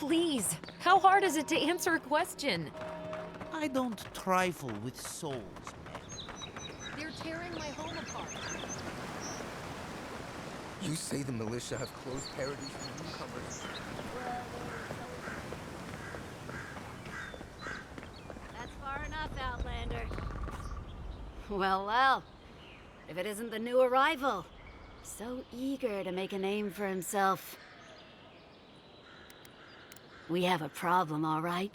Please, how hard is it to answer a question? I don't trifle with souls, man. They're tearing my home apart. You say the militia have closed parodies for newcomers. That's far enough, Outlander. Well, well. If it isn't the new arrival. So eager to make a name for himself. We have a problem, all right?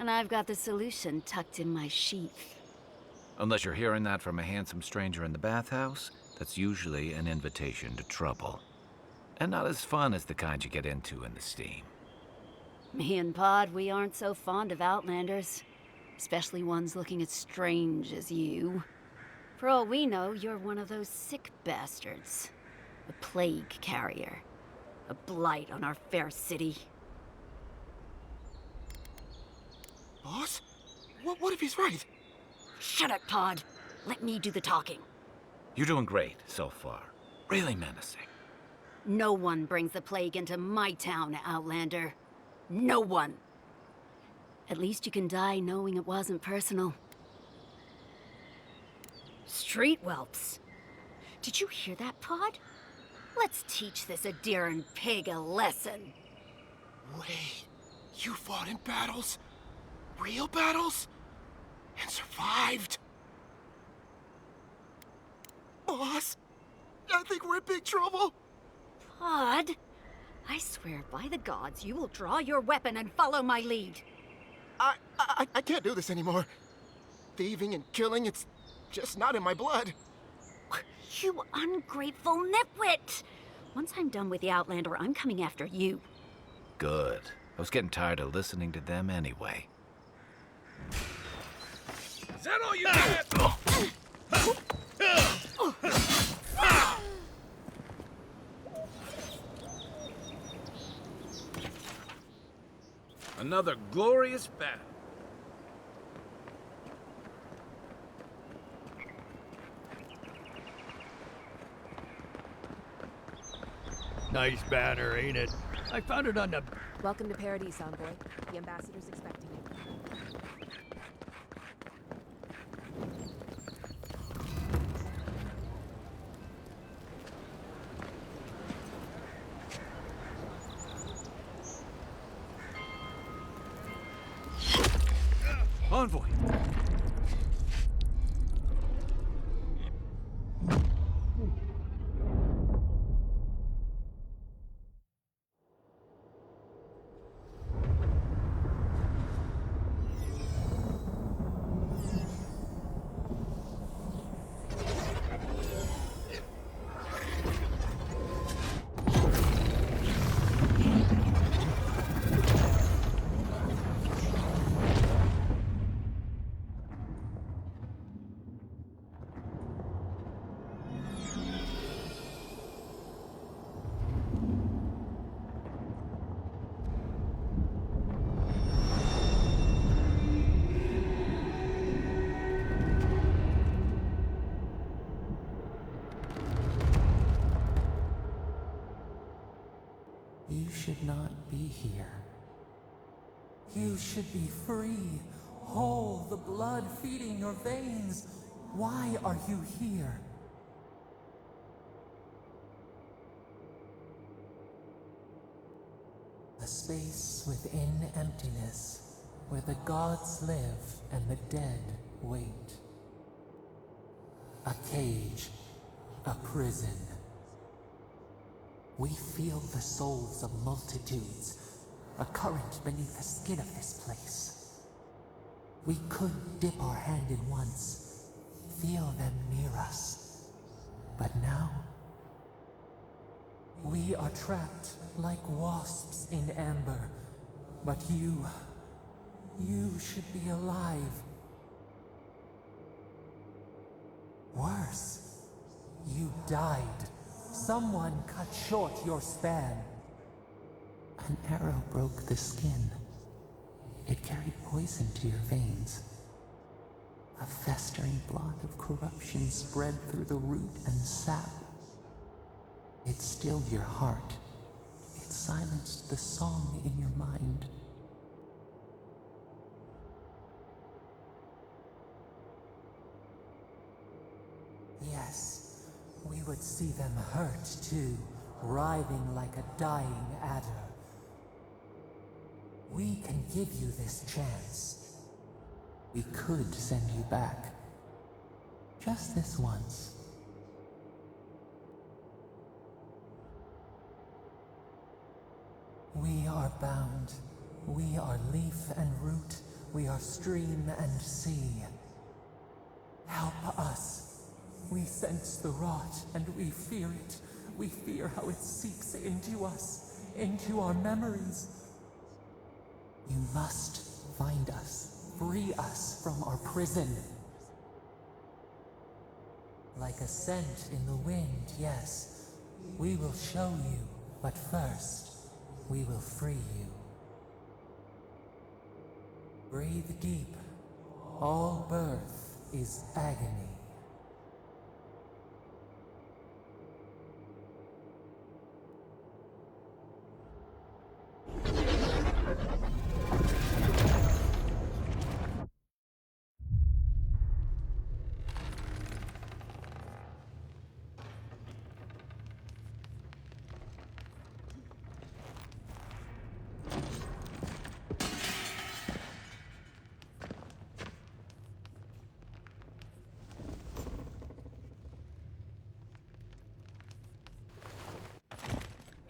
And I've got the solution tucked in my sheath. Unless you're hearing that from a handsome stranger in the bathhouse, that's usually an invitation to trouble. And not as fun as the kind you get into in the steam. Me and Pod, we aren't so fond of Outlanders. Especially ones looking as strange as you. For all we know, you're one of those sick bastards. A plague carrier. A blight on our fair city. Boss? What if he's right? Shut it, Pod. Let me do the talking. You're doing great so far. Really menacing. No one brings the plague into my town, Outlander. No one. At least you can die knowing it wasn't personal. Street whelps. Did you hear that, Pod? Let's teach this Adiran pig a lesson. Wait, you fought in battles? Real battles? And survived? Boss, I think we're in big trouble. Pod, I swear by the gods you will draw your weapon and follow my lead. I can't do this anymore. Thieving and killing, it's just not in my blood. You ungrateful nitwit! Once I'm done with the Outlander, I'm coming after you. Good. I was getting tired of listening to them anyway. Is that all you got? Another glorious battle. Nice banner, ain't it? I found it on the... Welcome to Paradise, Envoy. The ambassador's expecting you. Envoy! You should not be here. You should be free, whole, the blood feeding your veins. Why are you here? A space within emptiness, where the gods live and the dead wait. A cage, a prison. We feel the souls of multitudes, a current beneath the skin of this place. We could dip our hand in once, feel them near us. But now, we are trapped like wasps in amber. But you should be alive. Worse, you died. Someone cut short your span. An arrow broke the skin. It carried poison to your veins. A festering blot of corruption spread through the root and sap. It stilled your heart. It silenced the song in your mind. Yes, we would see them hurt too, writhing like a dying adder. We can give you this chance. We could send you back. Just this once. We are bound. We are leaf and root. We are stream and sea. Help us. We sense the rot and we fear it. We fear how it seeps into us, into our memories. You must find us, free us from our prison. Like a scent in the wind, yes. We will show you, but first, we will free you. Breathe deep. All birth is agony.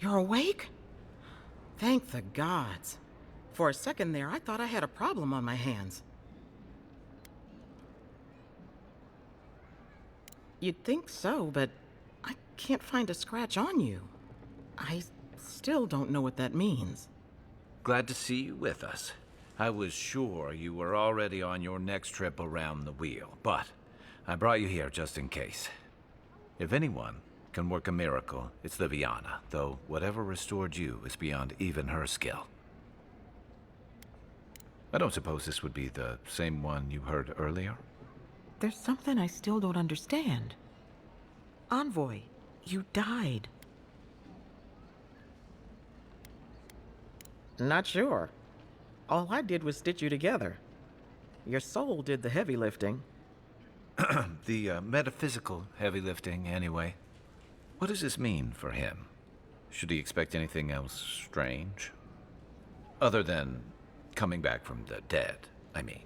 You're awake? Thank the gods. For a second there, I thought I had a problem on my hands. You'd think so, but I can't find a scratch on you. I still don't know what that means. Glad to see you with us. I was sure you were already on your next trip around the wheel, but I brought you here just in case. If anyone can work a miracle, it's Liviana, though whatever restored you is beyond even her skill. I don't suppose this would be the same one you heard earlier? There's something I still don't understand. Envoy, you died. Not sure. All I did was stitch you together. Your soul did the heavy lifting. The metaphysical heavy lifting, anyway. What does this mean for him? Should he expect anything else strange? Other than coming back from the dead, I mean.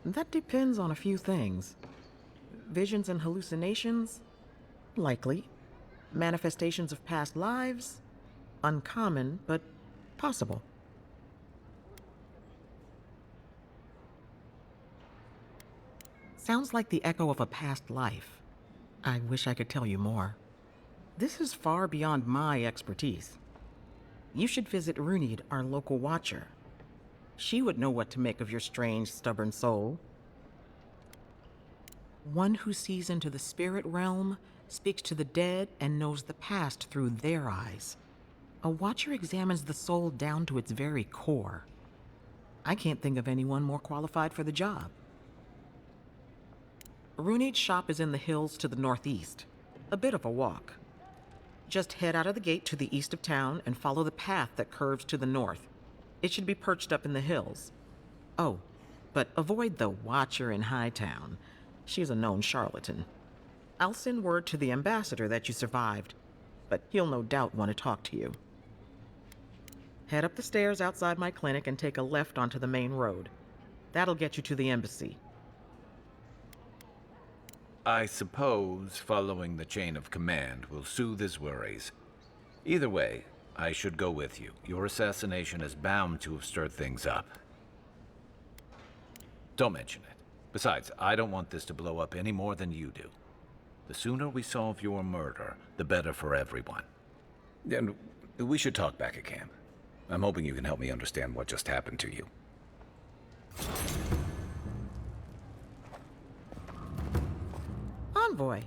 That depends on a few things. Visions and hallucinations? Likely. Manifestations of past lives? Uncommon, but possible. Sounds like the echo of a past life. I wish I could tell you more. This is far beyond my expertise. You should visit Runid, our local watcher. She would know what to make of your strange, stubborn soul. One who sees into the spirit realm, speaks to the dead, and knows the past through their eyes. A watcher examines the soul down to its very core. I can't think of anyone more qualified for the job. Runid's shop is in the hills to the northeast. A bit of a walk. Just head out of the gate to the east of town and follow the path that curves to the north. It should be perched up in the hills. Oh, but avoid the watcher in Hightown. She's a known charlatan. I'll send word to the ambassador that you survived, but he'll no doubt want to talk to you. Head up the stairs outside my clinic and take a left onto the main road. That'll get you to the embassy. I suppose following the chain of command will soothe his worries. Either way, I should go with you. Your assassination is bound to have stirred things up. Don't mention it. Besides, I don't want this to blow up any more than you do. The sooner we solve your murder, the better for everyone. And we should talk back at camp. I'm hoping you can help me understand what just happened to you. Envoy,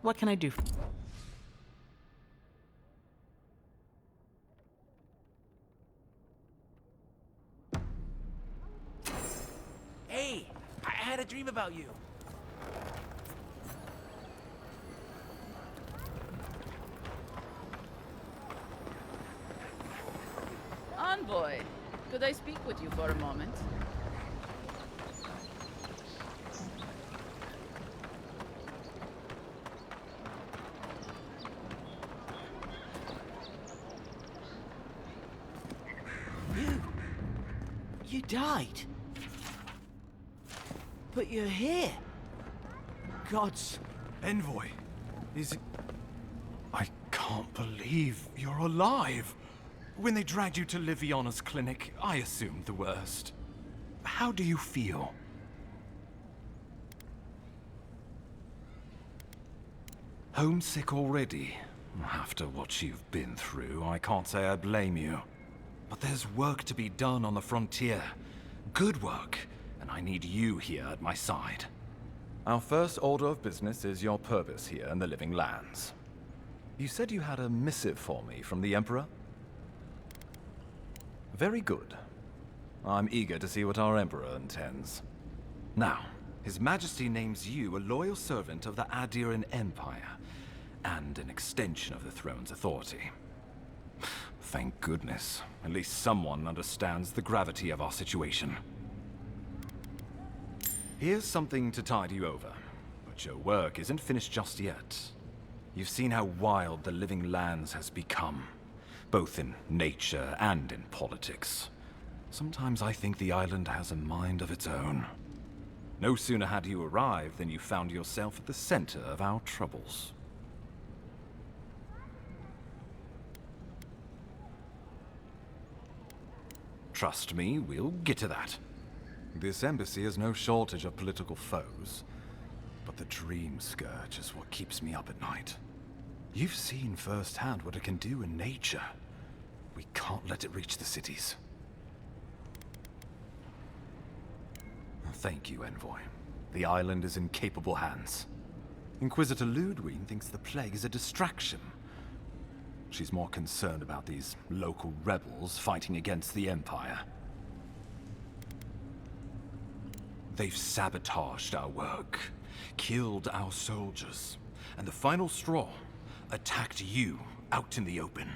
what can I do for you? Hey, I had a dream about you. Envoy, could I speak with you for a moment? You died. But you're here. Gods. Envoy, is it... I can't believe you're alive. When they dragged you to Liviana's clinic, I assumed the worst. How do you feel? Homesick already? After what you've been through, I can't say I blame you. But there's work to be done on the frontier. Good work, and I need you here at my side. Our first order of business is your purpose here in the Living Lands. You said you had a missive for me from the Emperor? Very good. I'm eager to see what our Emperor intends. Now, His Majesty names you a loyal servant of the Adiran Empire, and an extension of the throne's authority. Thank goodness. At least someone understands the gravity of our situation. Here's something to tide you over, but your work isn't finished just yet. You've seen how wild the Living Lands has become, both in nature and in politics. Sometimes I think the island has a mind of its own. No sooner had you arrived than you found yourself at the center of our troubles. Trust me, we'll get to that. This embassy has no shortage of political foes, but the dream scourge is what keeps me up at night. You've seen firsthand what it can do in nature. We can't let it reach the cities. Thank you, Envoy. The island is in capable hands. Inquisitor Ludwig thinks the plague is a distraction. She's more concerned about these local rebels fighting against the Empire. They've sabotaged our work, killed our soldiers, and the final straw, attacked you out in the open.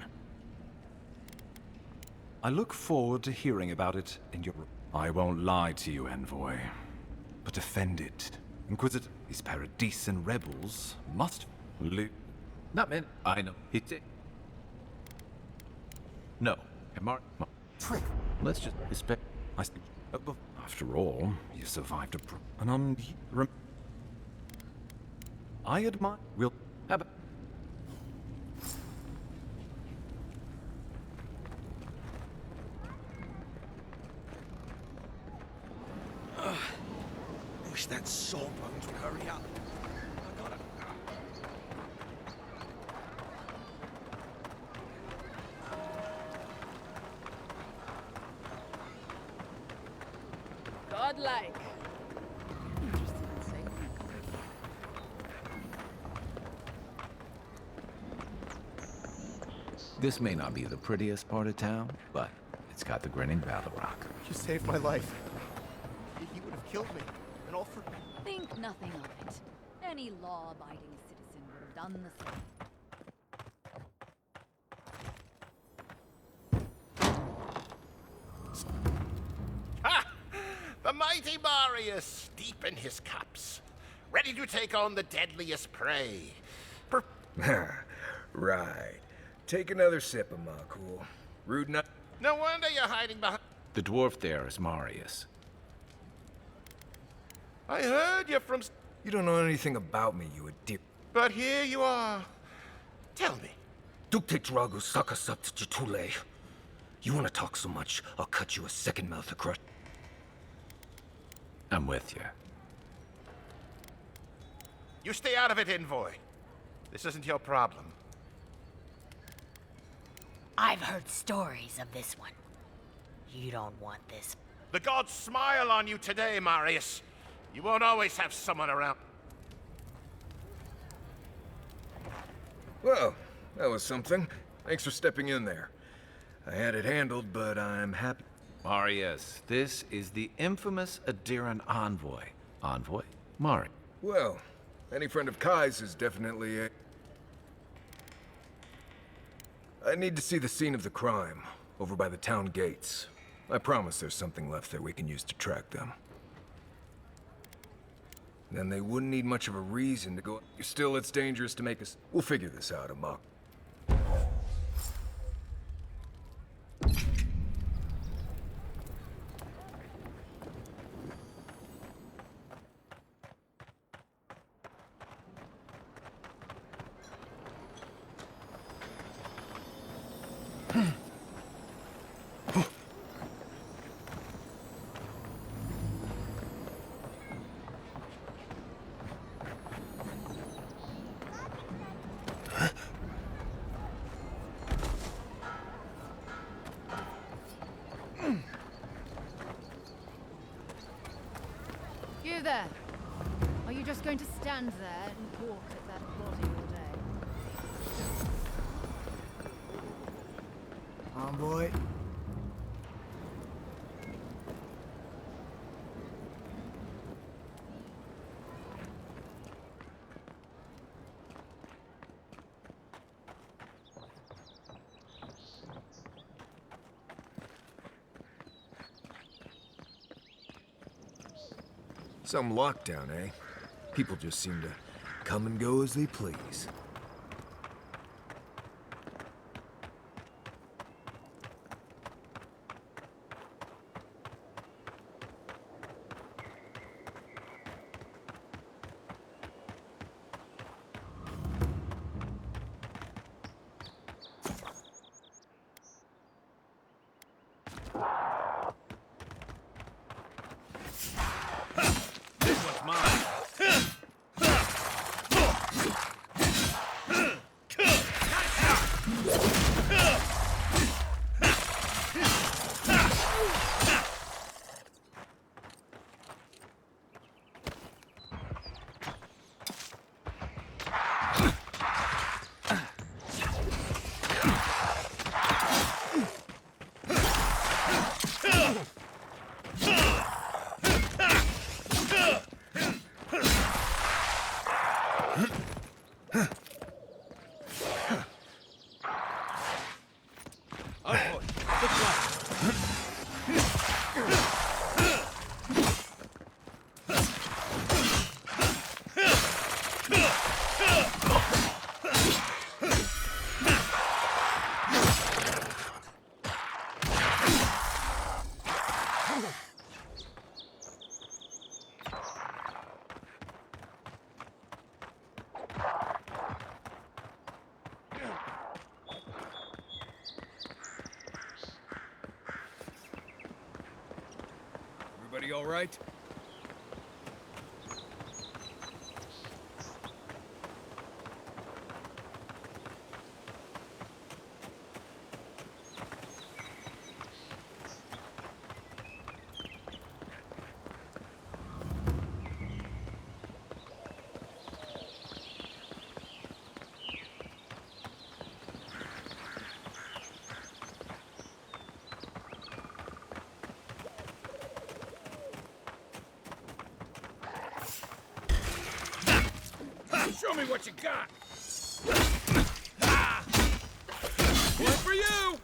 I look forward to hearing about it in your... I won't lie to you, Envoy, but defend it. Inquisitor, these Paradisian rebels must... Not meant. I know. No. Trick. Let's just expect... After all, you survived I admire... We'll... How about... Wish that sawbones would hurry up. I gotta... Godlike. Interested in saying This may not be the prettiest part of town, but it's got the grinning Battle Rock. You saved my life. He would have killed me, and all for... Think nothing of it. Any law-abiding citizen would have done the same. Ha! The mighty Marius, deep in his cups, ready to take on the deadliest prey. Right. Take another sip of my cool. Rude enough. No wonder you're hiding behind... The dwarf there is Marius. I heard you're from... You don't know anything about me, you idiot. But here you are. Tell me. Dukte Drago Sakasapt Jitule. You want to talk so much, I'll cut you a second mouth across. I'm with you. You stay out of it, Envoy. This isn't your problem. I've heard stories of this one. You don't want this. The gods smile on you today, Marius. You won't always have someone around. Well, that was something. Thanks for stepping in there. I had it handled, but I'm happy. Marius, this is the infamous Adiran envoy. Envoy? Mari. Well, any friend of Kai's is definitely a... I need to see the scene of the crime. Over by the town gates. I promise there's something left there we can use to track them. Then they wouldn't need much of a reason to go... Still, it's dangerous to make us... We'll figure this out, Amok. You there! Are you just going to stand there and walk at that body all day? On, boy. Some lockdown, eh? People just seem to come and go as they please. Everybody all right? Show me what you got! One for you!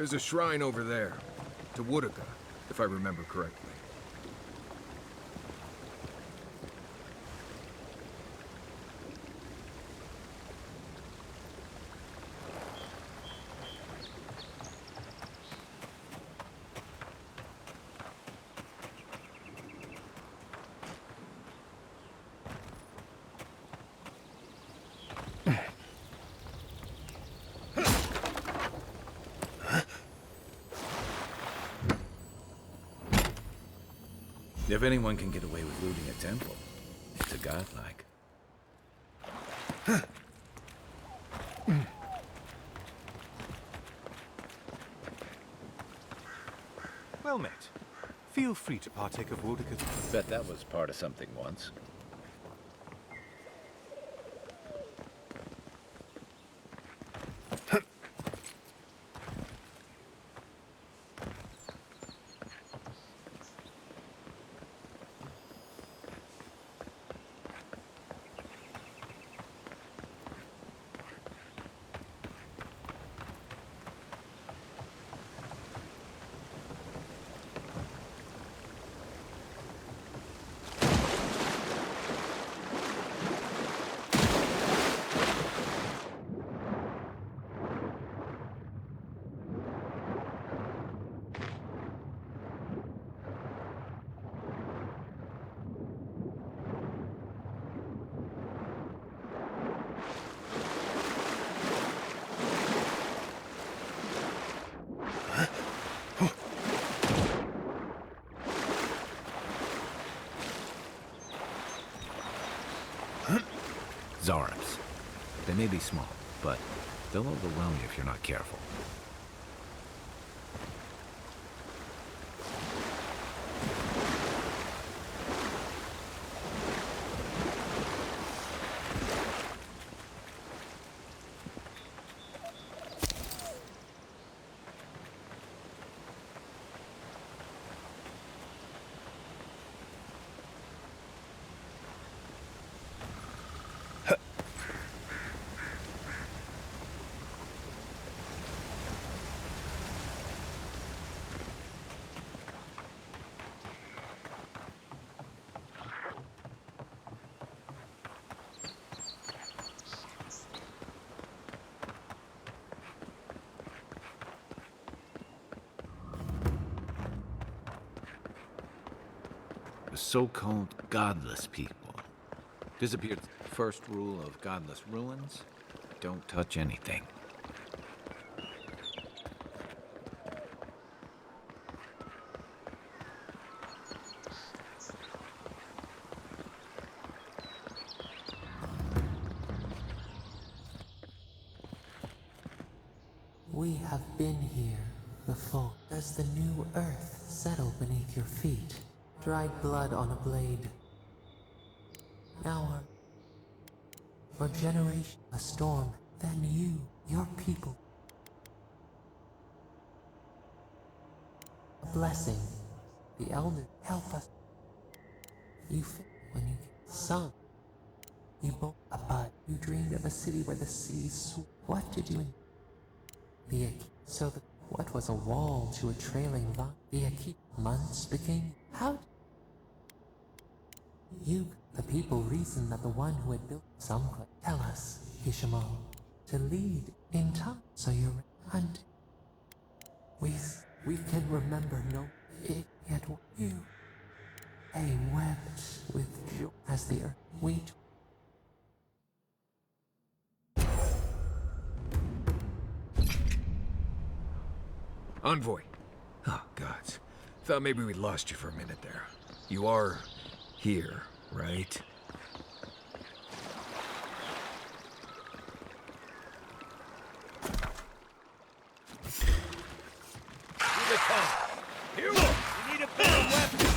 There's a shrine over there, to Woodaka, if I remember correctly. If anyone can get away with looting a temple, it's a godlike. Well met. Feel free to partake of Wodaka's. Bet that was part of something once. Zarabs. They may be small, but they'll overwhelm you if you're not careful. The so-called godless people. Disappeared. First rule of godless ruins: don't touch anything. We have been here before. Does the new earth settle beneath your feet? Dried blood on a blade. Now for generation, a storm. Then you, your people. A blessing. The elders help us. You when you sung. You both a bud. You dreamed of a city where the seas. What did you? The so that what was a wall to a trailing vine? The months became how? You, the people, reasoned that the one who had built some could tell us, Ishamal, to lead in time. So you're hunting. We can remember no it yet you. They wept with joy as the earth we. Envoy. Oh, gods. Thought maybe we lost you for a minute there. You are here, right? Here they come. Here, look. You need a better weapon.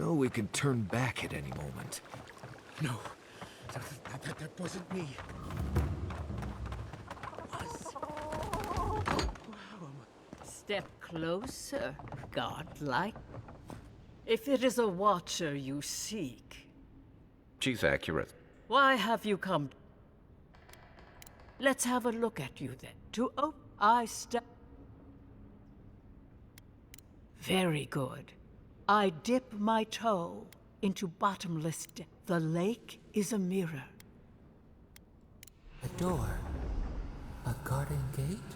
know we can turn back at any moment. No, that wasn't me. Step closer, godlike. If it is a watcher you seek, She's accurate. why have you come? Let's have a look at you then. I step. Very good. I dip my toe into bottomless depth. The lake is a mirror. A door? A garden gate?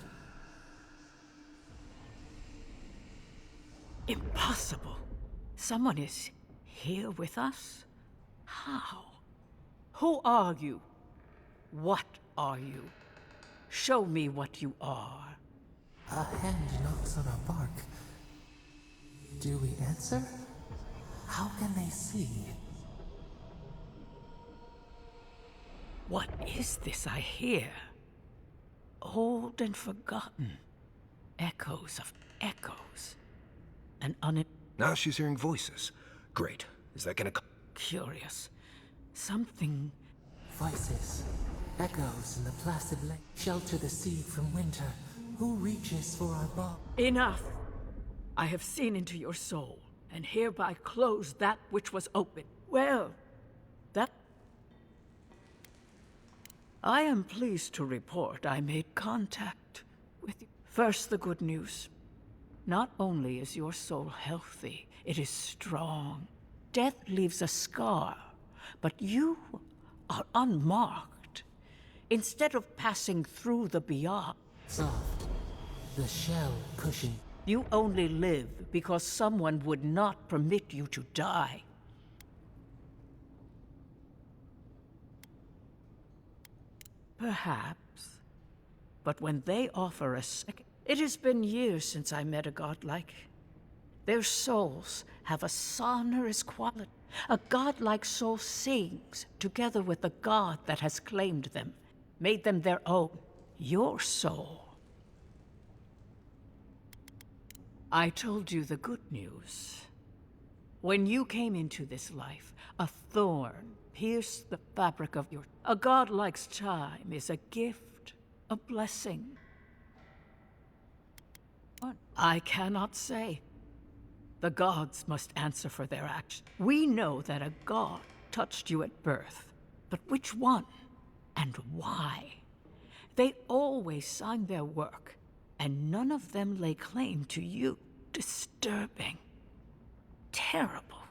Impossible. Someone is here with us? How? Who are you? What are you? Show me what you are. A hand knocks on our bark. Do we answer? How can they see? What is this I hear? Old and forgotten. Echoes of echoes. An Now she's hearing voices. Great. Is that gonna... Curious. Something... Voices. Echoes in the placid lake. Shelter the seed from winter. Who reaches for our ball? Enough! I have seen into your soul, and hereby close that which was open. Well, that... I am pleased to report I made contact with you. First, the good news. Not only is your soul healthy, it is strong. Death leaves a scar, but you are unmarked. Instead of passing through the beyond... Soft. The shell cushion. You only live because someone would not permit you to die. Perhaps. But when they offer a second... It has been years since I met a godlike. Their souls have a sonorous quality. A godlike soul sings together with the god that has claimed them, made them their own. Your soul. I told you the good news. When you came into this life, a thorn pierced the fabric of your... A godlike's chime is a gift, a blessing. I cannot say. The gods must answer for their actions. We know that a god touched you at birth, but which one and why? They always sign their work, and none of them lay claim to you. Disturbing. Terrible.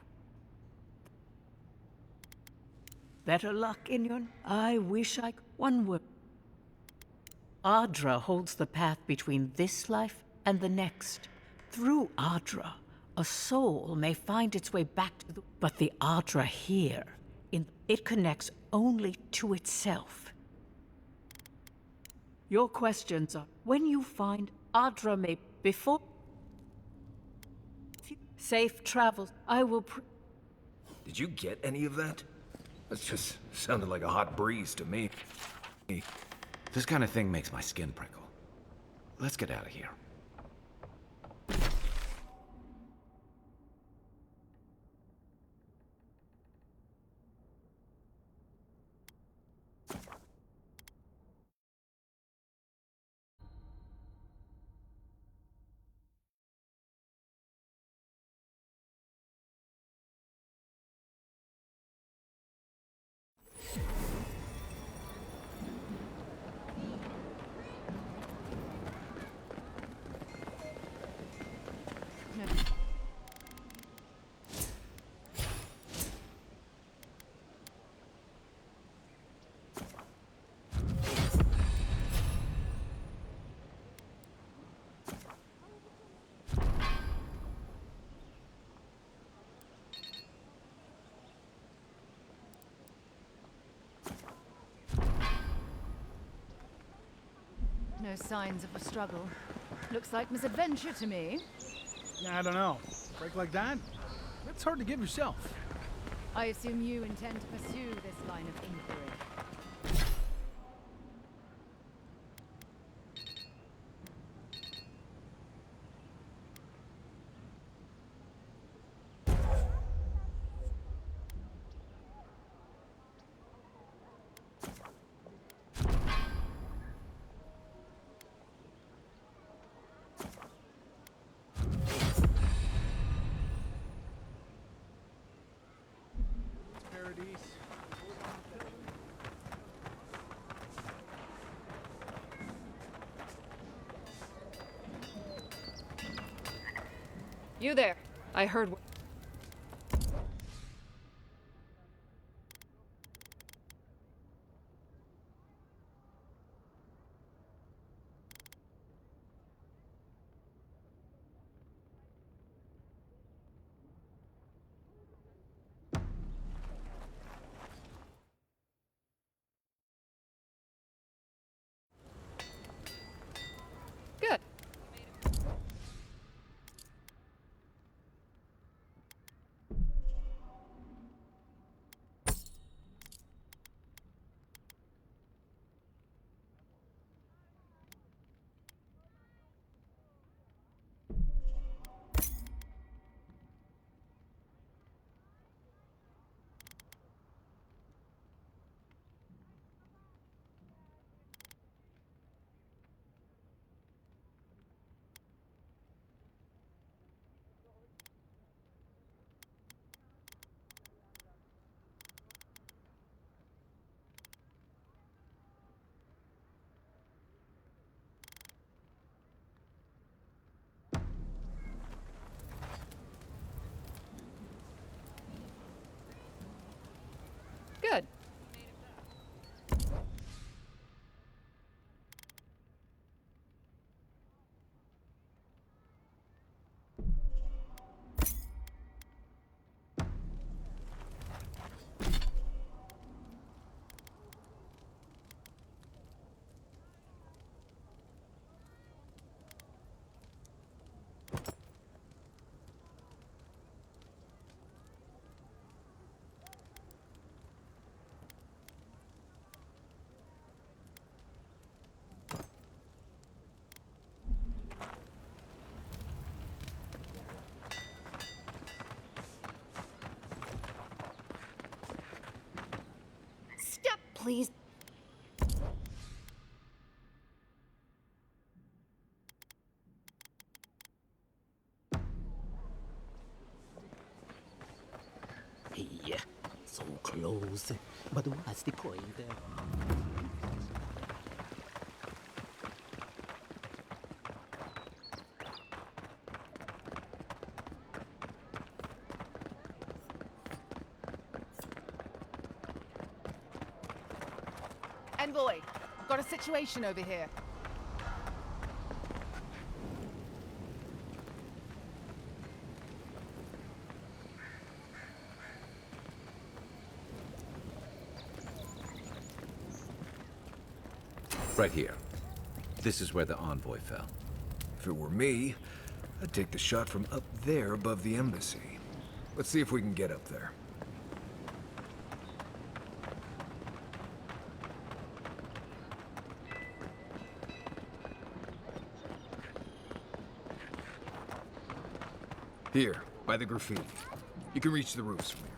Better luck in your... I wish I... One word. Adra holds the path between this life and the next. Through Adra, a soul may find its way back to the... But the Adra here, it connects only to itself. Your questions are, when you find Adra may... Before... Safe travels. I will... Did you get any of that? That just sounded like a hot breeze to me. This kind of thing makes my skin prickle. Let's get out of here. No signs of a struggle. Looks like misadventure to me. Yeah, I don't know. Break like that? That's hard to give yourself. I assume you intend to pursue this line of inquiry. You there. I heard. Good. Good. Stop, please. Yeah, so close. But what's the point? Envoy, got a situation over here. Right here. This is where the envoy fell. If it were me, I'd take the shot from up there above the embassy. Let's see if we can get up there. Here, by the graffiti. You can reach the roofs from here.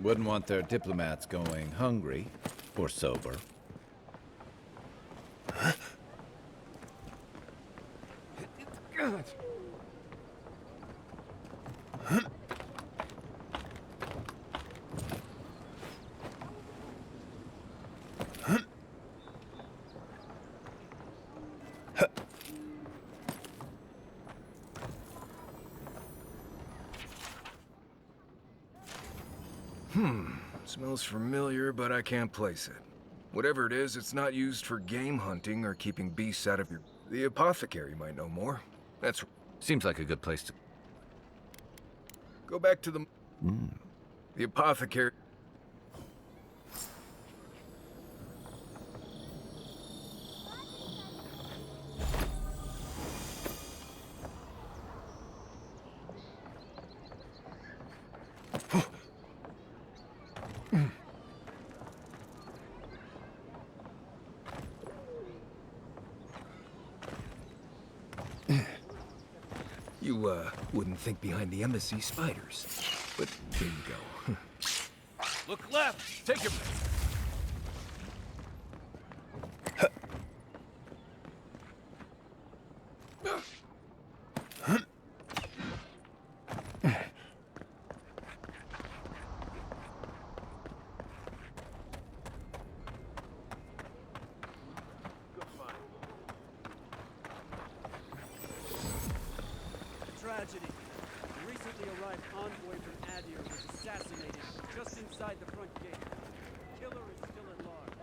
Wouldn't want their diplomats going hungry or sober. God. Smells familiar, but I can't place it. Whatever it is, it's not used for game hunting or keeping beasts out of your... The apothecary might know more. That's... Seems like a good place to... Go back to the... The apothecary... You, wouldn't think behind the embassy spiders. But there you go. Look left! Take your... Tragedy. The recently arrived envoy from Adir was assassinated just inside the front gate. The killer is still at large.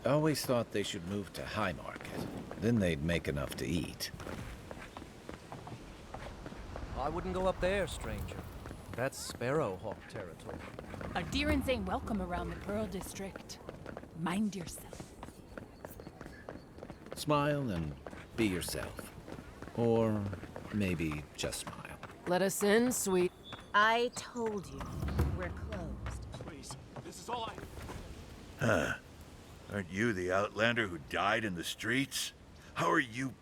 I always thought they should move to High Market. Then they'd make enough to eat. I wouldn't go up there, stranger. That's Sparrowhawk territory. Adirans ain't welcome around the Pearl District. Mind yourself. Smile and be yourself. Or maybe just smile. Let us in, sweet. I told you, we're closed. Please, this is all I... Huh. Aren't you the Outlander who died in the streets? How are you...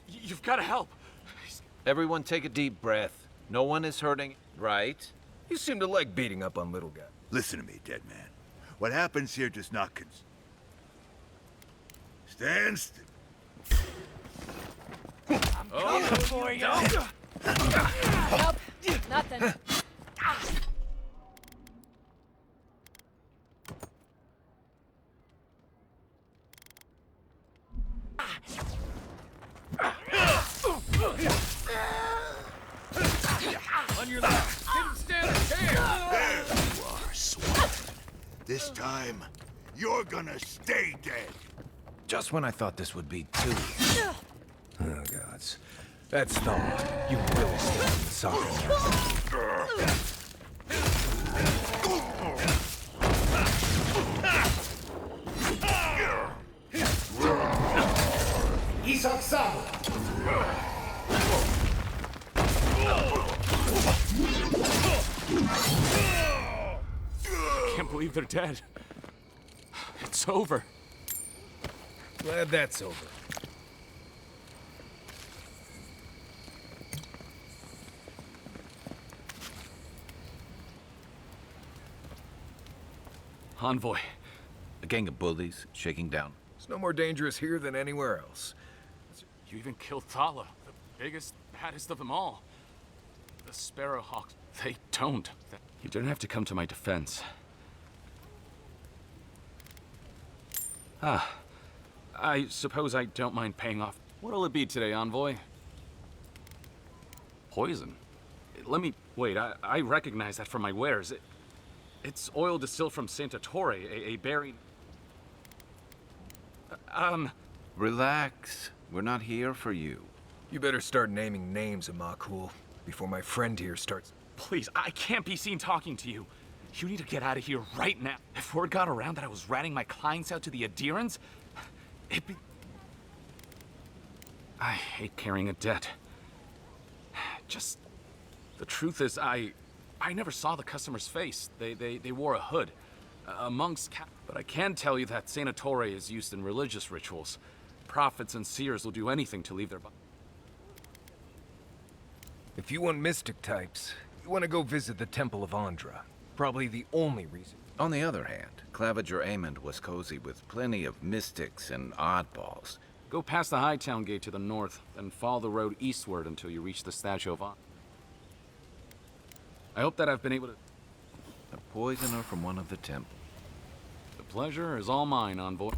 You've got to help. Everyone take a deep breath. No one is hurting, right? You seem to like beating up on little guys. Listen to me, dead man. What happens here does not Stand still. I'm coming for you. Nope, nothing. On your left. Didn't stand a chance. There you are, Swat. This time, you're gonna stay dead. Just when I thought this would be too easy. Oh, gods. That's thawed. You will stay in the socket. Can't believe they're dead. It's over. Glad that's over. Envoy. A gang of bullies shaking down. It's no more dangerous here than anywhere else. You even killed Thala, the biggest, baddest of them all. The Sparrowhawks, they don't. You didn't have to come to my defense. I suppose I don't mind paying off. What'll it be today, Envoy? Poison? Let me... Wait, I recognize that from my wares. It's oil distilled from Santa Torre, a berry... Relax. We're not here for you. You better start naming names, Amakul, before my friend here starts... Please, I can't be seen talking to you. You need to get out of here right now. If word got around that I was ratting my clients out to the Adirans, it'd be... I hate carrying a debt. Just... The truth is, I never saw the customer's face. They wore a hood. A monk's cap. But I can tell you that Sanatore is used in religious rituals. Prophets and seers will do anything to leave their... If you want mystic types, you want to go visit the Temple of Andra. Probably the only reason. On the other hand, Claviger Amond was cozy with plenty of mystics and oddballs. Go past the Hightown Gate to the north, then follow the road eastward until you reach the Statue of Andra. I hope that I've been able to... A poisoner from one of the temples. The pleasure is all mine, Envoy.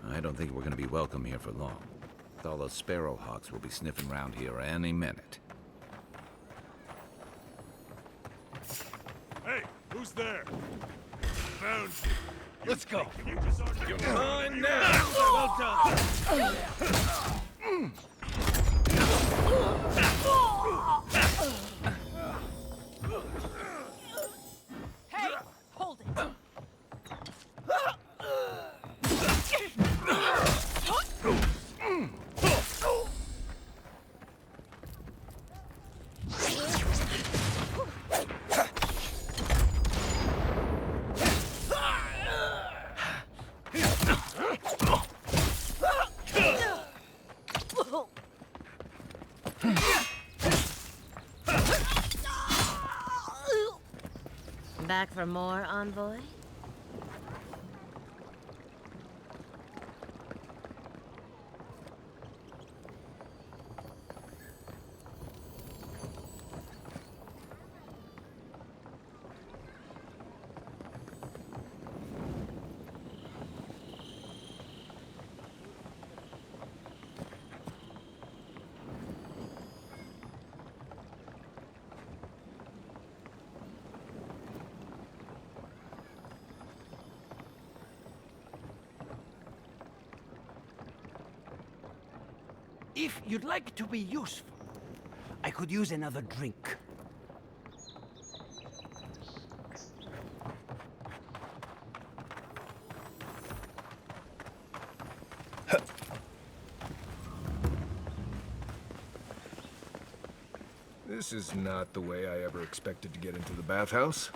I don't think we're gonna be welcome here for long. All those sparrowhawks will be sniffing around here any minute. Hey, who's there? Found you. Let's go. You're mine now. Well done. Hey, hold it. Back for more, Envoy? If you'd like to be useful, I could use another drink. This is not the way I ever expected to get into the bathhouse.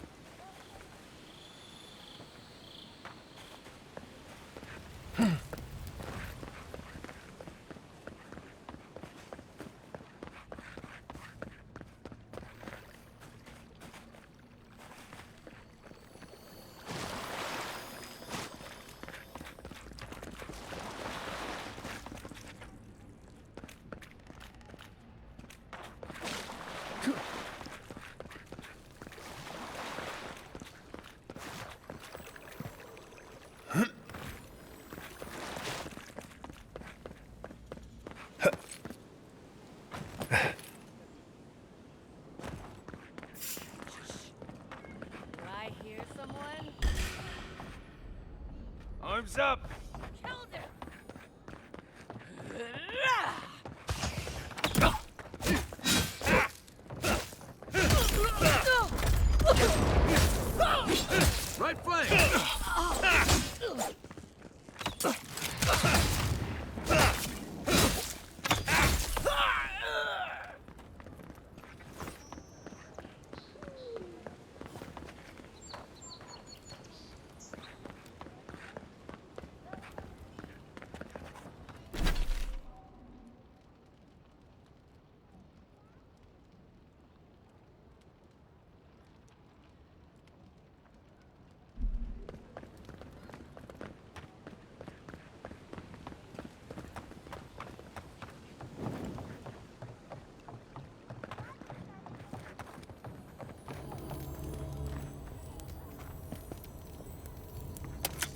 Arms up! Killed him! Right flank!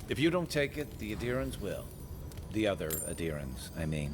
If you don't take it, the adherents will. The other adherents, I mean.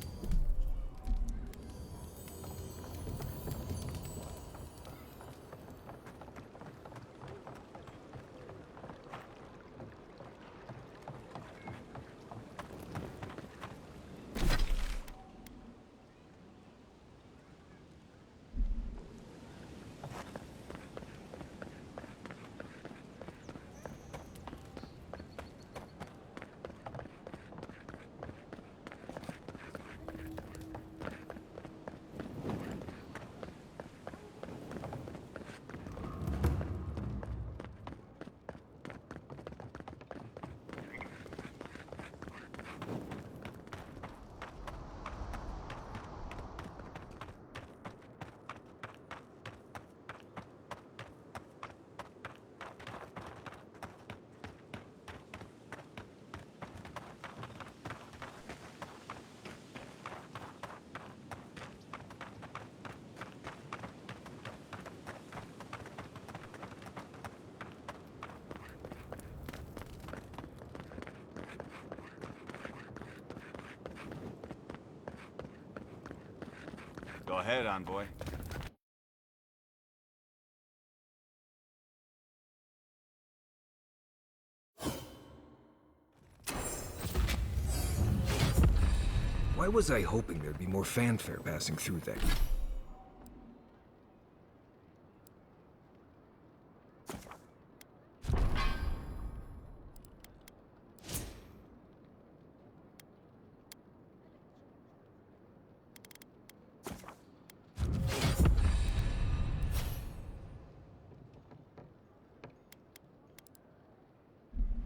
Go ahead, Envoy. Why was I hoping there'd be more fanfare passing through there?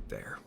There.